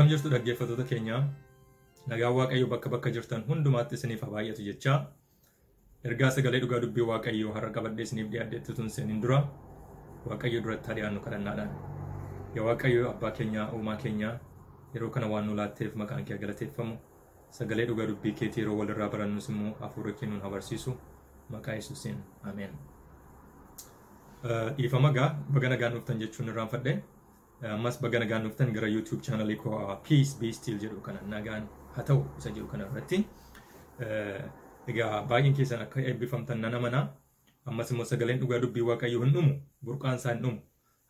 Akkam jirtu dhaggeeffattoota keenya. Nagaa Waaqayyo bakka jirtan hundumaatti isiniif haa baay'atu jecha. Ergaa sagalee dhugaa dubbii Waaqayyo har'a qabadhee isiniif dhiyaadhetti tun seenin dura Waaqayyo duratti dhiyaannu kadhannaadhaan. Yaa Waaqayyo abbaa keenya uumaa keenya yeroo kana waan nu laatteef maqaan kee galateeffamu. Sagalee dhugaa dubbii keetii yeroo walirraa barannus immoo hafuura kee nuun habarsiisu maqaa Yesuusiin ameen. Dhiifama gaa baga nagaan dhuftan jechuun irraanfadhe. Ammas baga nagaan dhuftan gara YouTube channel ko Peace Be Still jedhu kana nagaan haa ta'u isa jedhu kana irratti. Egaa baay'een keessan akka eebbifamtan nan amana. Ammas immoo sagaleen dhugaa dubbii Waaqayyo hin dhumu, burqaan isaa hin dhumu.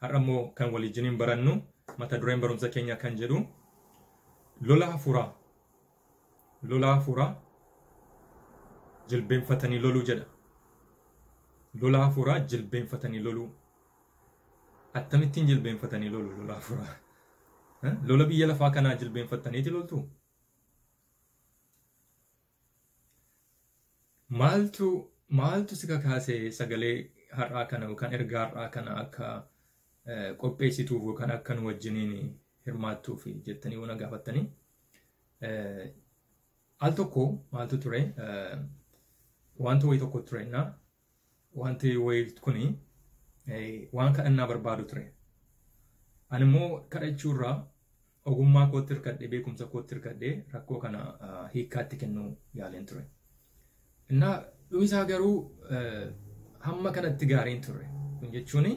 Har'a immoo kan waliin barannu mata dureen barumsa keenya kan jedhu Lola Hafuuraa. Lola Hafuuraa jilbeenfatanii loluu jedha. Lola Hafuuraa jilbeenfatanii loluu. Attamittiin jilbeenfatanii lolu Lola Hafuuraa. Lola biyya lafaa kanaa jilbeenfataniiti loltu. Maaltu si kakaasee sagalee har'aa kana yookaan ergaa har'aa kana akka qopheessituuf yookaan akka nu wajjiniin hirmaattuuf jettanii waan gaafattanii. Al tokko maaltu ture wanti wayii tokko turennaa wanti wayii kuni waan kadhannaa barbaadu ture. Ani immoo kadhachuurraa ogummaa kootti hirkadhee beekumsa kootti hirkadhee rakkoo kana hiikkaatti kennuu yaaleen ture. Innaa dhumisaa garuu hamma kanatti gaariin ture. Kun jechuun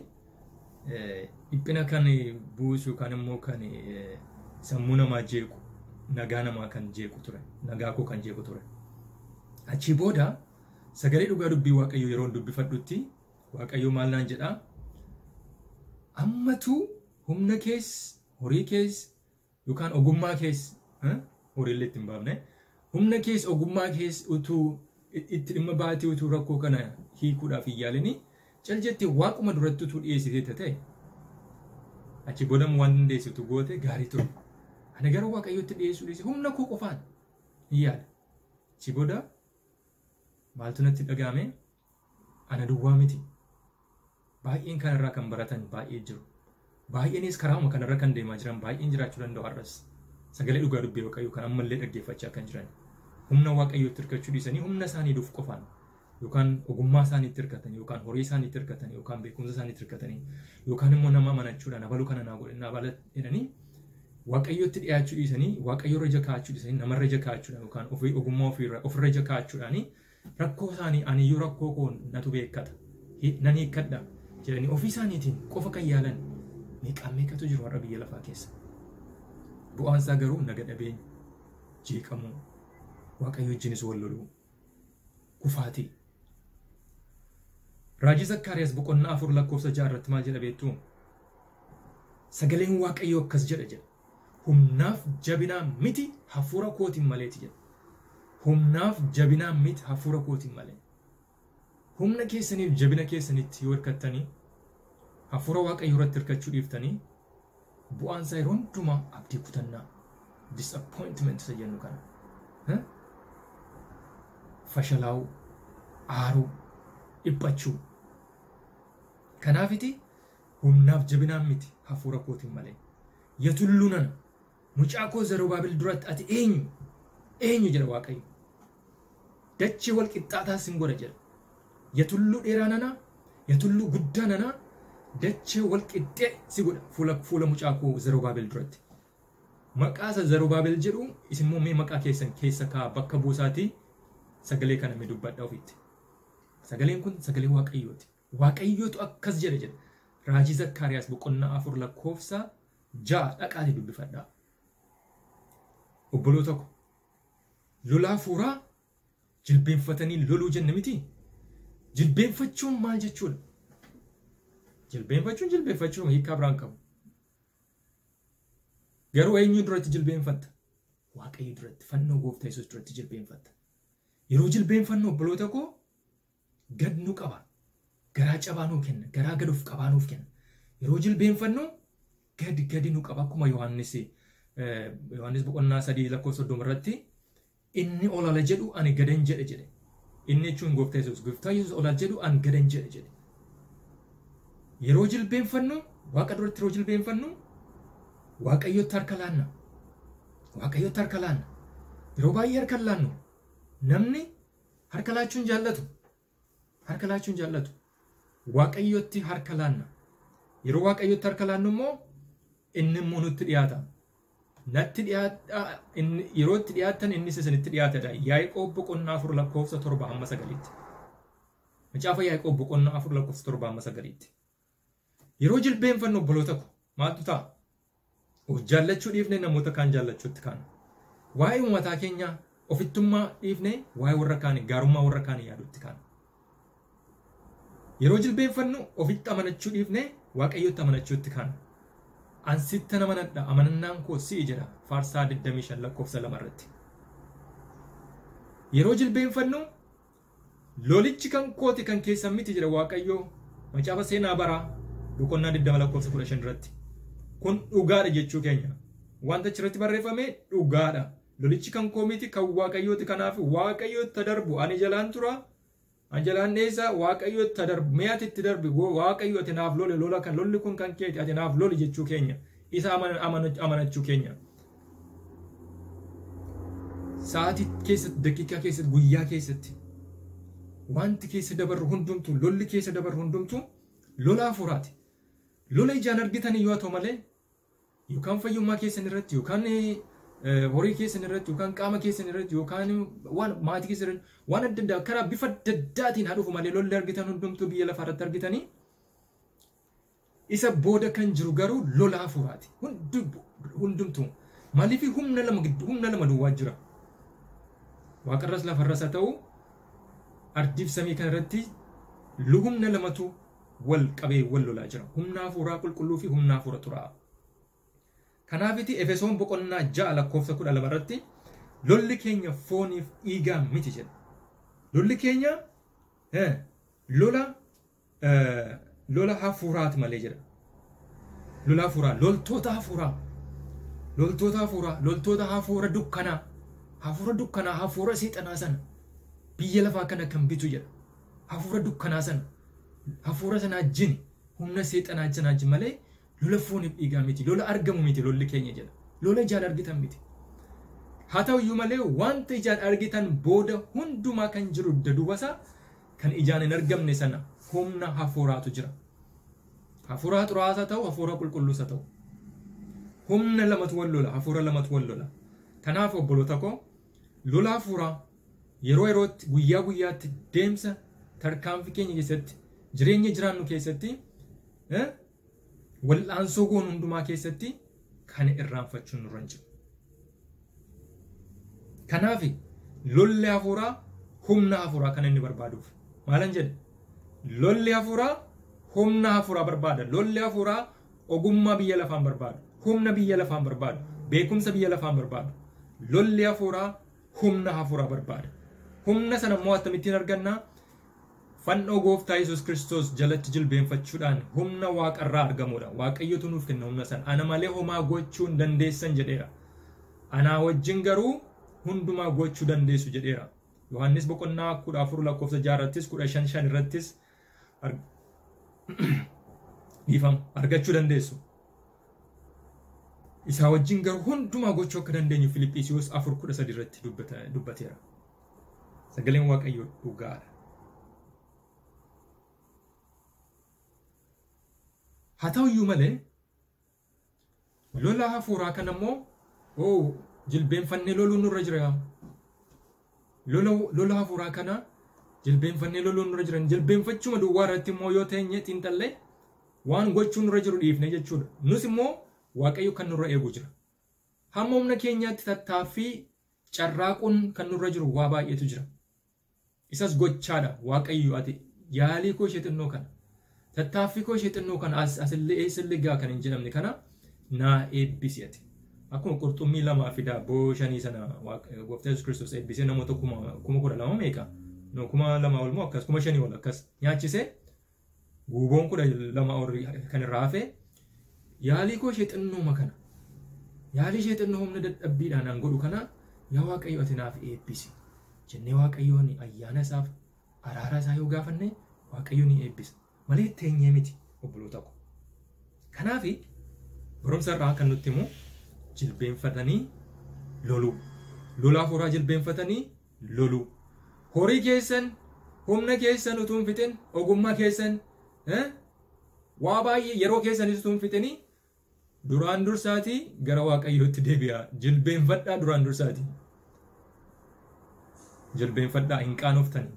dhiphina kan buusu yookaan immoo kan sammuu namaa jeequ nagaa namaa kan jeequ ture. Nagaa koo kan jeequ ture. Achii booda sagalee dhugaa dubbii Waaqayyo yeroo dubbifadhutti Waaqayyo maal naan jedhaa? Ammatu humna kees, horii kees yookaan ogummaa kees horiillee itti hin baafne humna kees ogummaa kees utuu itti dhimma baatee utuu rakkoo kana hiikuudhaaf hin yaalini caljetti waaquma duratti utuu dhiyeessitee ta'e achi booda waan dandeessitu goote gaarii ture. Ani gara Waaqayyootti dhiyeessuu dhiise humna koo qofaan hin yaala. Achi booda maaltu natti dhagahame? Ana duwwaa miti. Baay'een kanarraa kan baratan baay'ee jiru. Baay'eenis karaama kanarra kan deemaa jiran baay'een jiraachuu danda'u har'as. Sagalee dhugaa dubbii Waaqayyoo kan ammallee dhaggeeffachaa kan jiran. Humna Waaqayyootti hirkachuu dhiisanii humna isaanii duuf qofaan yookaan ogummaa isaaniitti hirkatanii yookaan horii isaaniitti hirkatanii yookaan beekumsa isaaniitti hirkatanii yookaan immoo nama amanachuudhaan abaluu kana naa godhe naa bala jedhanii Waaqayyootti dhiyaachuu dhiisanii Waaqayyoorra ija kaa'achuu dhiisanii namarra ija kaa'achuudhaan yookaan ofii ogummaa ofirra ija kaa'achuudhaan rakkoo isaanii aniyyuu rakkoo koon natu beekata nan hiikkadha jedhanii ofii isaaniitiin qofa kan yaalan meeqatu jiru har'a biyya lafaa keessa. Bu'aan isaa garuu naga dhabeenya, jeeqamuu, Waaqayyo wajjinis wal loluu, kufaatii. Raajii Zakkaariyaas boqonnaa 4 lakkoofsa 6 irratti maal jedha beektuu? Sagaleen Waaqayyo akkas jedha. Humnaaf jabinaa miti hafuura kootiin maleeti jedha. Humnaaf jabinaa miti hafuura kootiin malee. Humna keessaniif jabina keessanitti yoo hirkattanii hafuura Waaqayyo irratti hirkachuu dhiiftanii bu'aan isaa yeroo hundumaa abdii kutannaa disappointment isa jennu kana. Fashalaa'uu, aaruu, dhiphachuu. Kanaafiti humnaaf jabinaan miti hafuura kootiin malee. Yatulluu nana mucaa koo Zarubaabil duratti ati eenyu jedha Waaqayyo. Dachee wal qixxaataa sin godha jedha. Yatulluu dheeraa nana, yatulluu guddaa nana dachee wal qixxee si godha fuula mucaa koo Zarubaabil duratti. Maqaa isa Zarubaabil jedhu isimmoo mee maqaa keessan keessa kaa bakka buusaatii sagalee kana mee dubbadhaa ofiitti. Sagaleen kun sagalee Waaqayyooti. Waaqayyootu akkas jedha. Raajii Zakkaariyaas boqonnaa 4 lakkoofsa 6 dhaqaatii dubbifadhaa. Obboloo tokko Lola Hafuuraa jilbeenfatanii loluu jenna miti. Jilbeenfachuun maal jechuudha? Jilbeenfachuun hiikaa biraan qabu. Garuu eenyu duratti jilbeenfatta? Waaqayyo duratti, fannoo Gooftaa Yesuus duratti jilbeenfatta. Yeroo jilbeenfannu obboloota koo gad nu qaba. Garaa cabaa nuu kenna. Garaa gaduuf qabaa nuuf kenna. Yeroo jilbeenfannu gadi nu qaba. Akkuma Yohaannis boqonnaa 3 lakkoofsa 30 irratti inni olala jedhu ani gadan jedhe. Inni jechuun Gooftaa Yesuus. Gooftaa Yesuus olala jedhu ani gadan jedhe. Yeroo jilbeenfannu Waaqa duratti yeroo jilbeenfannu Waaqayyotti harka laanna. waaqayyotti harka laanna. Yeroo baay'ee harka laannu namni harka laachuun jaallatu. Harka laachuun jaallatu. Waaqayyotti harka laanna. Yeroo waaqayyotti harka laannu immoo inni immoo nutti dhiyaata. Natti dhiyaata yeroo itti dhiyaatan inni isinitti dhiyaatadha. Yaaqoob boqonnaa 4 lakkoofsa 7 hamma 9tti. Macaafa Yaaqoob boqonnaa 4 lakkoofsa 7 hamma 9tti. Yeroo jilbeenfannu obboloota ko maaltu ta'a? Of jaallachuu dhiifne namoota kaan jaallachuutti kaan. Waa'ee uummataa keenya ofittummaa dhiifne waa'ee warra kaan gaarummaa warra kaan yaadutti kaan. Yeroo jilbeenfannu ofitti amanachuu dhiifne waaqayyotti amanachuutti kaan. Ansitti amanadha amanannaan koo si'i jedha Faarsaa 25 lakkoofsa 2 irratti. Yeroo jilbeenfannu lolichi kan kooti kan keessan miti jedha waaqayyoo macaafa seenaa baraa boqonnaa 20 lakkoofsa 15 irratti. Kun dhugaadha jechuu keenya. Wanta achirratti barreeffame dhugaadha. Lolichi kan koo miti kan waaqayyooti kanaaf waaqayyotti darbu ani jalaan tura. Anjalaan dheessa waaqayyotti darbu mee'ati itti darbi waaqayyooti naaf lole lola kan lolli kun kan keeti ati naaf loli jechuu keenya. Isa amanachuu keenya. Sa'aatii keessatti daqiiqaa keessatti guyyaa keessatti wanti keessa dabarru hundumtu lolli keessa dabarru hundumtu lola hafuuraati. Lola ijaan argitan yoo ta'u malee yookaan fayyummaa keessan irratti yookaan horii keessan irratti yookaan qaama keessan irratti yookaan waan maatii keessan irratti waan adda addaa karaa bifa adda addaatiin haa dhufu malee lolli argitan hundumtuu biyya lafaa irratti argitanii isa booda kan jiru garuu lola hafuuraati. Hundumtuu maaliif humna lama duwwaa jira. Waaqarras lafarras haa ta'u ardiif samii kana irratti humna lamatu wal qabee wal lolaa jira. Humna hafuuraa qulqulluu fi humna hafuura xuraa'aa. Kanaafiti Efesoon boqonnaa 6 lakkoofsa 12 irratti lolli keenya fooniif dhiigaa miti jedha. Lolli keenya lola hafuuraati malee jedha. Lola hafuuraa, loltoota hafuuraa. Loltoota hafuuraa, loltoota hafuura dukkanaa. Hafuura dukkanaa, hafuura seexanaa sana biyya lafaa kana kan bitu jedha. Hafuura dukkanaa sana, hafuura sana ajjini, humna seexanaa ajjin malee lola fooniif dhiigaa miti. Lola argamu miti lolli keenya jedha. Lola ijaan argitan miti. Haa ta'u iyyuu malee wanta ijaan argitan booda hundumaa kan jiru duubasa kan ijaan hin argamne sana humna hafuuraatu jira. Hafuura xuraa'aa haa ta'u, hafuura qulqulluus haa ta'u. Humna lamatu wal lola, hafuura lamatu wal lola. Kanaaf obboloota koo lola hafuuraa yeroo yerootti guyyaa guyyaatti deemsa tarkaanfii keenya keessatti jireenya jiraannu keessatti wal'aansoo goon hundumaa keessatti kan irraanfachuun nurra hin jiru. Kanaaf lolli hafuuraa humna hafuuraa kan inni barbaaduuf. Maalan jedhe? Lolli hafuuraa humna hafuuraa barbaada. Lolli hafuuraa ogummaa biyya lafaan barbaadu. Humna biyya lafaan barbaadu. Beekumsa biyya lafaan barbaadu. Lolli hafuuraa humna hafuuraa barbaada. Humna sana immoo akkamittiin argannaa? Fannoo gooftaa Yesuus Kiristoos jalatti jilbeenfachuudhaan humna waaqarraa argamuudha. Waaqayyotu nuuf kenna humna sana. Ana malee homaa gochuu hin dandeessan jedheera. Anaa wajjin garuu hundumaa gochuu dandeessu jedheera. Yohaannis boqonnaa 14 lakkoofsa 6 irrattis 15 irrattis argachuu dandeessu. Isaa wajjin garuu hundumaa gochuu akka dandeenyu Filiphisiyoos 4:13 irratti dubbateera. Sagaleen Waaqayyoo dhugaadha. Haa ta'u iyyuu malee lola hafuuraa kana immoo jilbeenfannee loluun nurra jira. Lola hafuuraa kana jilbeenfannee loluun nurra jira. Jilbeenfachuma duwwaa irratti immoo yoo teenye xiinxallee waan gochuun nurra jiru dhiifne jechuudha. Nus immoo Waaqayyo kan nurra eegu jira. Hamma humna keenyaatti tattaaffii carraaquun kan nurra jiru waa baay'eetu jira. Isas gochaadha. Waaqayyo ati yaalii koo ishee xinnoo kana tattaaffii koo ishee xinnoo kana asillee eessillee gaa kan hin jedhamne kana naa eebbisi ati. Akkuma qurxummii 2 fi daabboo 5 sana gooftaa Yesuus Kiristoos eebbisee namoota 12,000 meeqa? No 2,000 ol moo akkas 5,000 ol akkas nyaachisee guuboon 12 ol kan irraa hafe yaalii koo ishee xinnooma kana. Yaalii ishee xinnoo humna dadhabbiidhaan aan godhu kana yaa Waaqayyo ati naaf eebbisi. Jennee Waaqayyoon ayyaana isaaf araara isaa yoo gaafanne Waaqayyo ni eebbisa. Malee teenyee miti obboloota ko. Kanaaf barumsa irraa kan nutti himu jilbeenfatanii lolu. Lola Hafuuraa jilbeenfatanii lolu. Horii keessan humna keessan utuu hin fixin ogummaa keessan waa baay'ee yeroo keessanis utuu hin fixini duraan dursaatii gara Waaqayyootti deebi'aa. Jilbeenfadhaa duraan dursaatii. Jilbeenfadhaa hin qaanoftanii.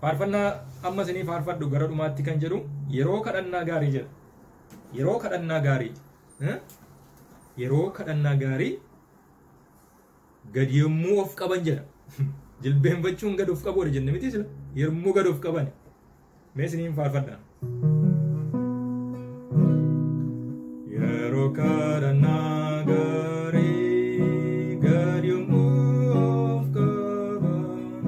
Faarfannaa amma isinii faarfadhu gara dhumaatti kan jedhu yeroo kadhannaa gaarii jedha. Yeroo kadhannaa gaarii. Yeroo kadhannaa gaarii gad yommuu of qaban jedha. Jilbeenfachuun gad of qabuudha jenne miti sila. Yommuu gad of qaban. Mee isiniin faarfadhaa. Yeroo kadhannaa gaarii gad yommuu of qaban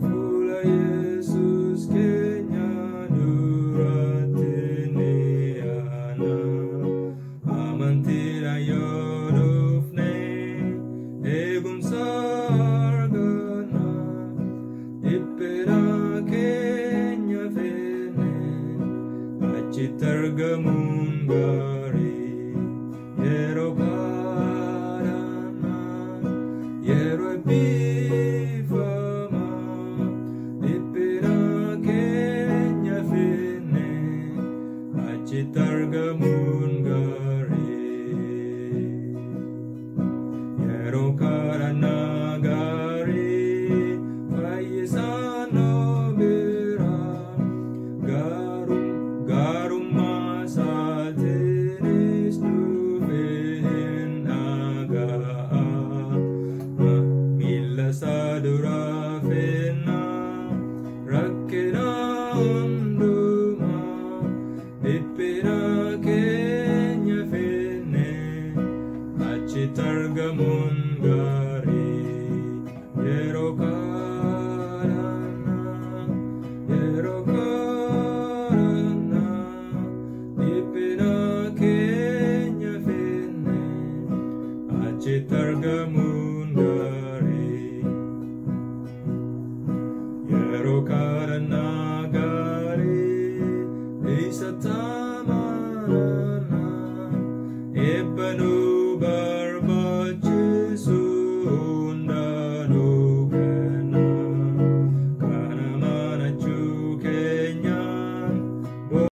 fuula Yesuus keenya duratti ni aana. Amantiidhaan yoo dhufne eegumsa arganna. Dhiphina keenya feene achitti argamuun gaarii. Yeroo kadhannaa yeroo eebbifamaa dhiphina keenya feene achitti argamuun gaarii. Yeroo kadhannaa gaarii fayyisaan bira gaarummaa isaatiinis dhufee hin dhaga'a. Miilla isaa duraa feennaa rakkina hundumaa dhiphina keenya feenne achitti argamuun gaarii. Yeroo kadhannaa yeroo kadhannaa dhiphina keenya feenne achitti argamuun gaarii. Yeroo kadhannaa gaarii isa